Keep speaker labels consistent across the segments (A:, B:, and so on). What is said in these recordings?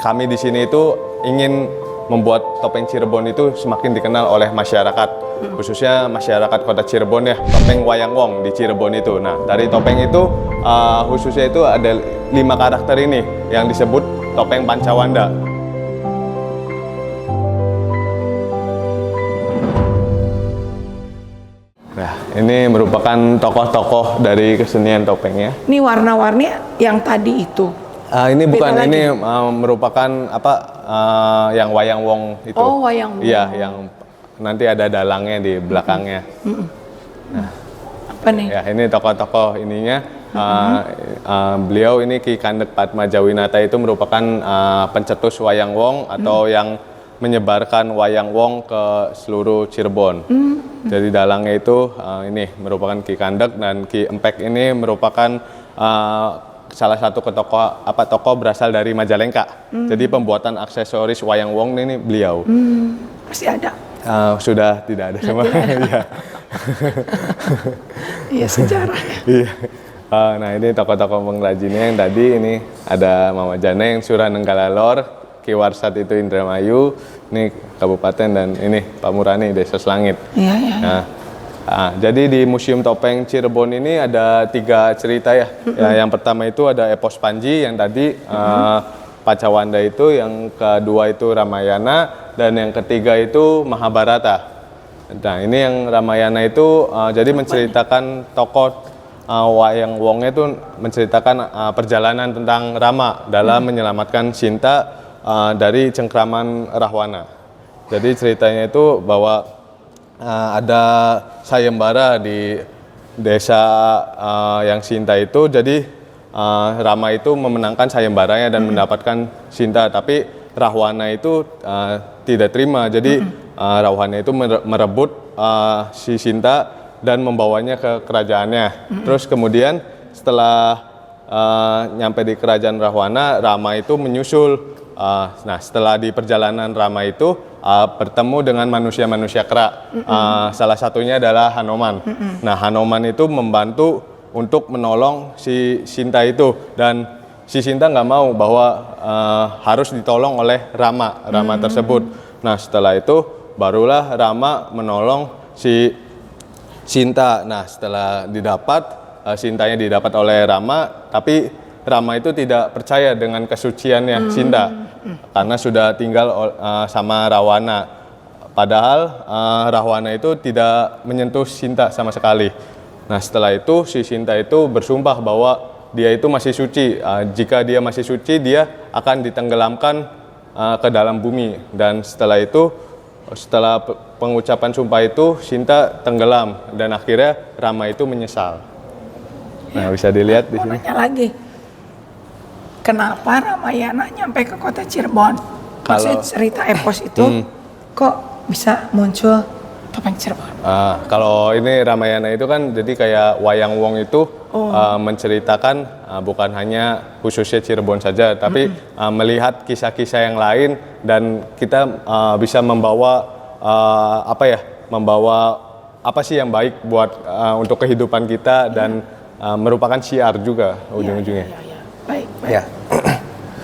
A: kami di sini itu ingin membuat topeng Cirebon itu semakin dikenal oleh masyarakat, khususnya masyarakat kota Cirebon ya, topeng Wayang Wong di Cirebon itu. Nah, dari topeng itu khususnya itu ada 5 karakter ini yang disebut topeng Pancawanda. Nah, ini merupakan tokoh-tokoh dari kesenian topengnya.
B: Ini warna-warni yang tadi itu.
A: Ini bukan,
B: Beda
A: ini
B: lagi?
A: merupakan apa yang Wayang Wong itu.
B: Oh, Wayang Wong.
A: Iya, yang nanti ada dalangnya di belakangnya. Nah,
B: Apa nih?
A: ya ini tokoh-tokoh ininya. Beliau ini Ki Kandek Padmajawinata itu merupakan pencetus Wayang Wong atau yang menyebarkan Wayang Wong ke seluruh Cirebon. Jadi dalangnya itu ini merupakan Ki Kandek, dan Ki Empek ini merupakan salah satu tokoh berasal dari Majalengka. Jadi pembuatan aksesoris Wayang Wong ini beliau.
B: Masih ada.
A: Sudah tidak ada sama. Iya.
B: Iya, sejarahnya.
A: Iya. Nah, ini tokoh-tokoh pengrajinnya yang tadi ini ada Mama Jana yang Suranenggalalor, Ki Warsat itu Indramayu, ini Kabupaten, dan ini Pak Murani Desa Selangit.
B: Iya, iya.
A: Jadi di Museum Topeng Cirebon ini ada 3 cerita ya. Yang pertama itu ada Epos Panji yang tadi Pancawanda itu, yang kedua itu Ramayana, dan yang ketiga itu Mahabharata. Nah, ini yang Ramayana itu jadi menceritakan tokoh Wayang Wongnya itu menceritakan perjalanan tentang Rama dalam menyelamatkan Sinta dari cengkraman Rahwana. Jadi ceritanya itu bahwa ada sayembara di desa yang Sinta itu, jadi Rama itu memenangkan sayembaranya dan mendapatkan Sinta, tapi Rahwana itu tidak terima. Jadi Rahwana itu merebut si Sinta dan membawanya ke kerajaannya. Terus kemudian setelah nyampe di kerajaan Rahwana, Rama itu menyusul. Nah, setelah di perjalanan Rama itu bertemu dengan manusia-manusia kera. Salah satunya adalah Hanoman. Nah, Hanoman itu membantu untuk menolong si Sinta itu, dan si Sinta nggak mau bahwa harus ditolong oleh Rama tersebut. Nah, setelah itu barulah Rama menolong si Sinta. Nah, setelah Sintanya didapat oleh Rama, tapi Rama itu tidak percaya dengan kesuciannya Sinta karena sudah tinggal sama Rahwana. Padahal Rahwana itu tidak menyentuh Sinta sama sekali. Nah, setelah itu si Sinta itu bersumpah bahwa dia itu masih suci. Jika dia masih suci, dia akan ditenggelamkan ke dalam bumi. Dan setelah pengucapan sumpah itu, Sinta tenggelam, dan akhirnya Rama itu menyesal. Nah, bisa dilihat di sini.
B: Nanya lagi. Kenapa Ramayana nyampe ke kota Cirebon? Maksudnya cerita epos itu kok bisa muncul topeng Cirebon?
A: Kalau ini Ramayana itu kan jadi kayak Wayang Wong itu menceritakan bukan hanya khususnya Cirebon saja, tapi melihat kisah-kisah yang lain, dan kita bisa membawa apa sih yang baik buat untuk kehidupan kita, dan merupakan syiar juga ujung-ujungnya.
B: Ya. Baik. Ya.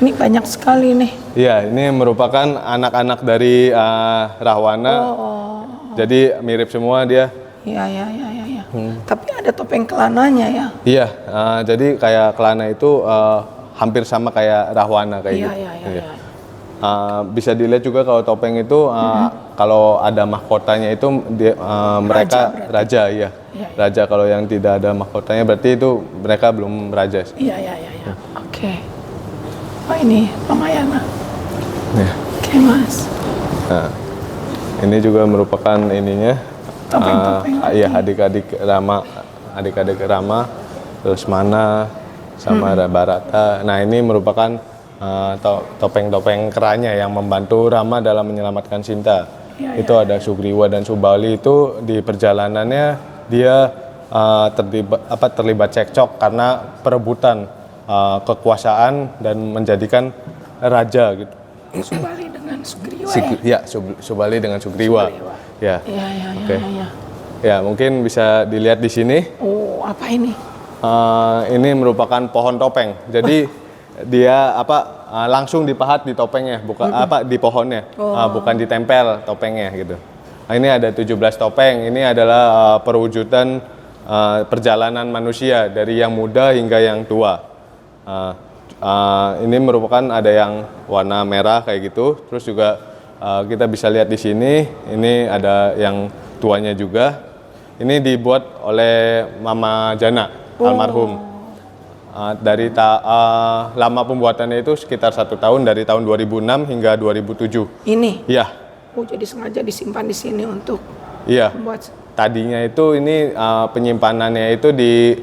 B: Ini banyak sekali nih.
A: Iya, ini merupakan anak-anak dari Rahwana. Jadi mirip semua dia.
B: Iya. Tapi ada topeng kelananya ya.
A: Iya, jadi kayak kelana itu hampir sama kayak Rahwana kayak gitu.
B: Iya.
A: Bisa dilihat juga kalau topeng itu kalau ada mahkotanya itu mereka raja ya. Raja, kalau yang tidak ada mahkotanya berarti itu mereka belum raja.
B: Iya. Oke. Oh, ini Ramayana.
A: Ya.
B: Oke, Mas.
A: Nah, ini juga merupakan ininya.
B: Topeng-topeng
A: Iya, adik-adik Rama, terus Mana sama Barata. Nah, ini merupakan topeng-topeng keranya yang membantu Rama dalam menyelamatkan Sinta. Itu ada Sugriwa dan Subali, itu di perjalanannya dia terlibat cekcok karena perebutan kekuasaan dan menjadikan raja gitu.
B: Subali dengan Sugriwa
A: Subali dengan Sugriwa. Ya.
B: Iya.
A: Ya, mungkin bisa dilihat di sini.
B: Oh, apa ini?
A: Ini merupakan pohon topeng. Jadi dia langsung dipahat di topengnya, bukan di pohonnya, bukan ditempel topengnya gitu. Nah, ini ada 17 topeng. Ini adalah perwujudan perjalanan manusia dari yang muda hingga yang tua. Ini merupakan ada yang warna merah kayak gitu. Terus juga kita bisa lihat di sini, ini ada yang tuanya juga. Ini dibuat oleh Mama Jana, almarhum. Lama pembuatannya itu sekitar 1 tahun, dari tahun 2006 hingga 2007.
B: Ini?
A: Iya.
B: Oh, jadi sengaja disimpan di sini untuk membuat.
A: Tadinya itu ini penyimpanannya itu di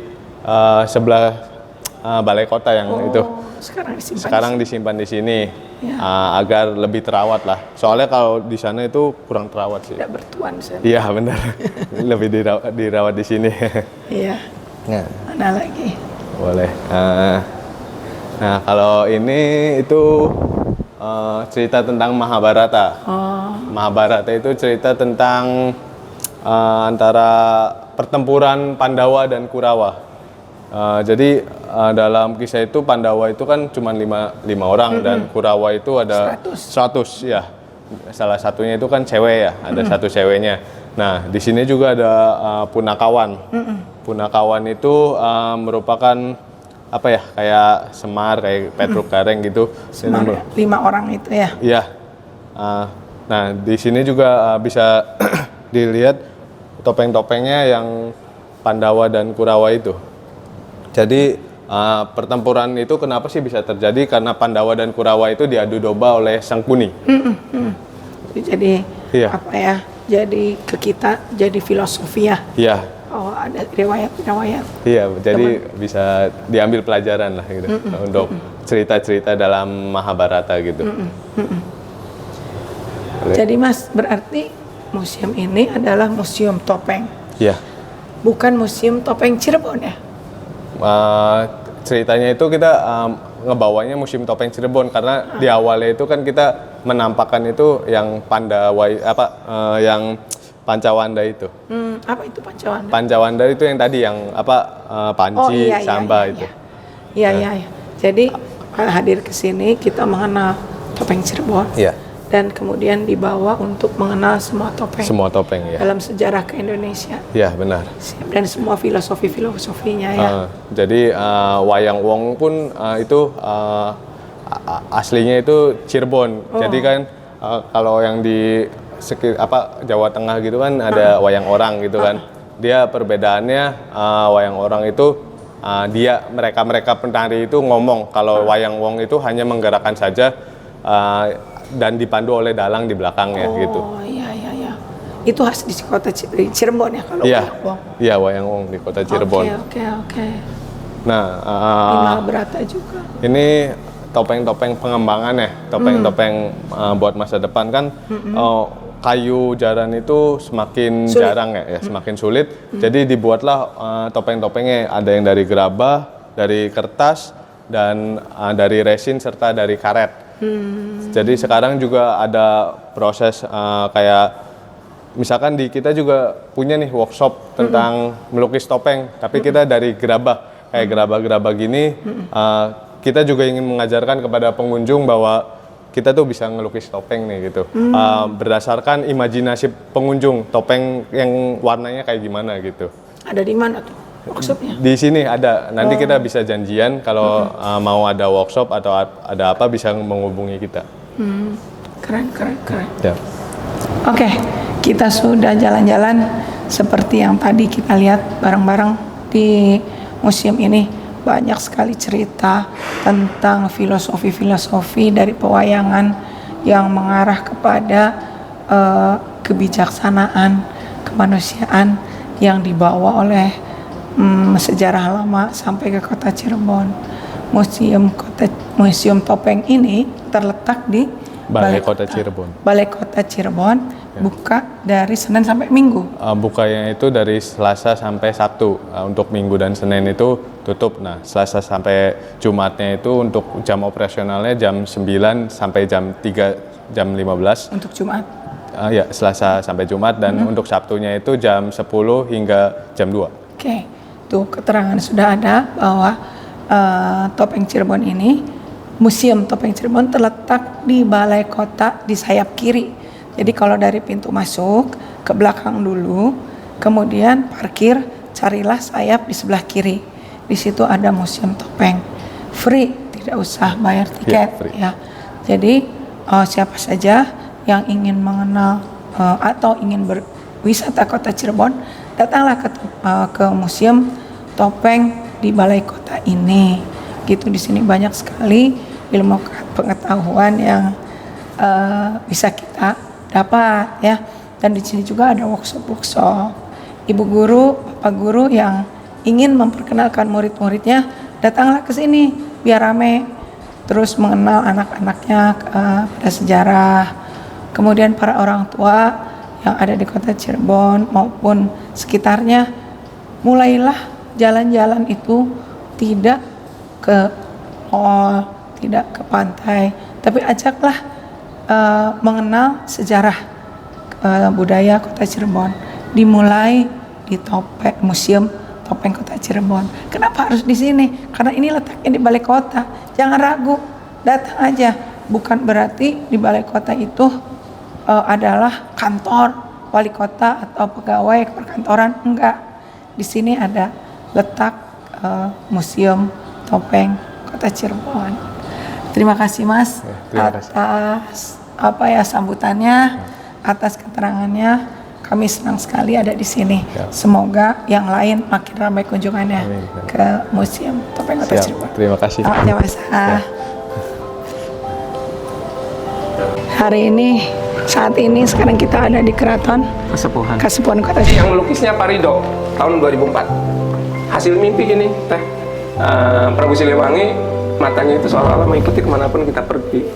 A: sebelah balai kota yang itu. Sekarang disimpan di sini. Agar lebih terawat lah. Soalnya kalau di sana itu kurang terawat sih.
B: Tidak bertuan saya.
A: Iya benar. Lebih dirawat di sini.
B: Iya. Mana lagi?
A: Boleh. Nah kalau ini itu cerita tentang Mahabharata. Mahabharata itu cerita tentang antara pertempuran Pandawa dan Kurawa. Jadi dalam kisah itu Pandawa itu kan cuma 5 orang dan Kurawa itu ada 100 ya. Salah satunya itu kan cewek ya, ada satu ceweknya. Nah, di sini juga ada Punakawan. Punakawan itu merupakan apa ya, kayak Semar, kayak Petruk Gareng gitu.
B: Semar, 5 orang itu ya?
A: Iya. Nah, di sini juga bisa dilihat topeng-topengnya yang Pandawa dan Kurawa itu. Jadi pertempuran itu kenapa sih bisa terjadi? Karena Pandawa dan Kurawa itu diadu domba oleh Sangkuni.
B: Jadi apa ya? Jadi ke kita jadi filosofi ya.
A: Iya.
B: Oh, ada riwayat-riwayat.
A: Iya, jadi bisa diambil pelajaran lah gitu untuk cerita-cerita dalam Mahabharata gitu.
B: Jadi Mas, berarti museum ini adalah museum topeng.
A: Iya.
B: Bukan museum topeng Cirebon ya?
A: Ceritanya itu kita ngebawanya museum topeng Cirebon karena di awalnya itu kan kita menampakkan itu yang Pandawa yang Pancawanda itu.
B: Apa itu Pancawanda?
A: Pancawanda itu yang tadi yang Panci, Samba itu.
B: Iya. Jadi hadir ke sini kita mengenal topeng Cirebon. Iya. Dan kemudian dibawa untuk mengenal semua topeng. Semua topeng ya. Dalam sejarah ke Indonesia.
A: Iya, benar.
B: Dan semua filosofinya ya.
A: Jadi Wayang Wong pun itu aslinya itu Cirebon. Jadi kan kalau yang di Jawa Tengah gitu kan ada wayang orang gitu kan. Dia perbedaannya wayang orang itu mereka penari itu ngomong kalau wayang wong itu hanya menggerakkan saja dan dipandu oleh dalang di belakangnya gitu.
B: Oh iya. Itu khas di kota Cirebon ya kalau wayang wong.
A: Iya, wayang wong di kota Cirebon.
B: Oke.
A: Nah,
B: Mahabharata juga.
A: Ini topeng-topeng pengembangan ya, topeng-topeng buat masa depan kan. Kayu jaran itu semakin sulit. Jarang ya, semakin sulit. Jadi dibuatlah topeng-topengnya, ada yang dari gerabah, dari kertas, dan dari resin serta dari karet. Jadi sekarang juga ada proses kayak misalkan kita juga punya nih workshop tentang melukis topeng, tapi kita dari gerabah, kayak gerabah-gerabah gini. Kita juga ingin mengajarkan kepada pengunjung bahwa kita tuh bisa ngelukis topeng nih gitu. Berdasarkan imajinasi pengunjung, topeng yang warnanya kayak gimana gitu.
B: Ada di mana tuh workshopnya?
A: Di sini ada. Nanti kita bisa janjian kalau mau ada workshop atau ada apa bisa menghubungi kita.
B: Keren.
A: Ya.
B: Oke, kita sudah jalan-jalan seperti yang tadi kita lihat bareng-bareng di museum ini. Banyak sekali cerita tentang filosofi dari pewayangan yang mengarah kepada kebijaksanaan, kemanusiaan yang dibawa oleh sejarah lama sampai ke kota Cirebon. Museum topeng ini terletak di
A: Balai Kota Cirebon.
B: Balai Kota Cirebon buka dari Senin sampai Minggu.
A: Bukanya itu dari Selasa sampai Sabtu. Untuk Minggu dan Senin itu tutup. Nah, Selasa sampai Jumatnya itu untuk jam operasionalnya jam 9 sampai jam 3, jam 15.
B: Untuk Jumat?
A: Ya, Selasa sampai Jumat. Dan untuk Sabtunya itu jam 10 hingga jam 2.
B: Oke, tuh keterangan sudah ada bahwa topeng Cirebon ini Museum Topeng Cirebon terletak di Balai Kota di sayap kiri. Jadi kalau dari pintu masuk ke belakang dulu, kemudian parkir, carilah sayap di sebelah kiri. Di situ ada Museum Topeng. Free, tidak usah bayar tiket
A: free.
B: ya. Jadi siapa saja yang ingin mengenal atau ingin berwisata Kota Cirebon, datanglah ke Museum Topeng di Balai Kota ini. Gitu, di sini banyak sekali ilmu pengetahuan yang bisa kita dapat ya. Dan di sini juga ada workshop. Ibu guru, bapak guru yang ingin memperkenalkan murid-muridnya, datanglah ke sini biar rame. Terus mengenal anak-anaknya pada sejarah. Kemudian para orang tua yang ada di Kota Cirebon maupun sekitarnya, mulailah jalan-jalan itu tidak ke mall, tidak ke pantai, tapi ajaklah mengenal sejarah budaya Kota Cirebon. Dimulai di Museum Topeng Kota Cirebon. Kenapa harus di sini? Karena ini letaknya di Balai Kota. Jangan ragu, datang aja. Bukan berarti di Balai Kota itu adalah kantor wali kota atau pegawai perkantoran, enggak. Di sini ada letak Museum Topeng Kota Cirebon. Terima kasih Mas atas sambutannya, atas keterangannya. Kami senang sekali ada di sini. Semoga yang lain makin ramai kunjungannya ke Museum Topeng Kota Cirebon.
A: Terima kasih.
B: Ya, Mas. Hari ini, saat ini sekarang kita ada di Keraton Kasepuhan Kota Cirebon.
C: Yang melukisnya Pak Ridho tahun 2004. Hasil mimpi ini Prabu Siliwangi, matanya itu seolah-olah mengikuti kemanapun kita pergi.